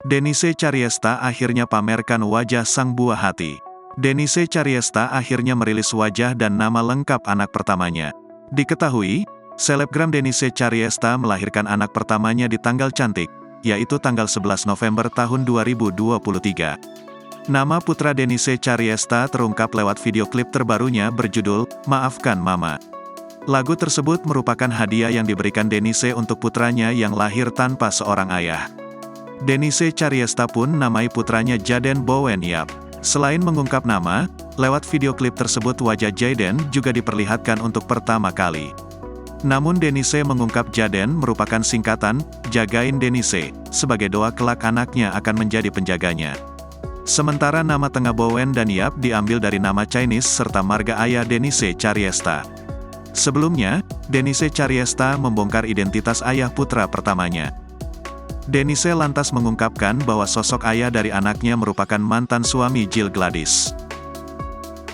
Denise Cariesta akhirnya pamerkan wajah sang buah hati. Denise Cariesta akhirnya merilis wajah dan nama lengkap anak pertamanya. Diketahui, selebgram Denise Cariesta melahirkan anak pertamanya di tanggal cantik, yaitu tanggal 11 November tahun 2023. Nama putra Denise Cariesta terungkap lewat video klip terbarunya berjudul, "Maafkan Mama". Lagu tersebut merupakan hadiah yang diberikan Denise untuk putranya yang lahir tanpa seorang ayah. Denise Cariesta pun namai putranya Jaden Bowen Yap. Selain mengungkap nama, lewat video klip tersebut wajah Jaden juga diperlihatkan untuk pertama kali. Namun Denise mengungkap Jaden merupakan singkatan, Jagain Denise, sebagai doa kelak anaknya akan menjadi penjaganya. Sementara nama tengah Bowen dan Yap diambil dari nama Chinese serta marga ayah Denise Cariesta. Sebelumnya, Denise Cariesta membongkar identitas ayah putra pertamanya. Denise lantas mengungkapkan bahwa sosok ayah dari anaknya merupakan mantan suami Jill Gladys.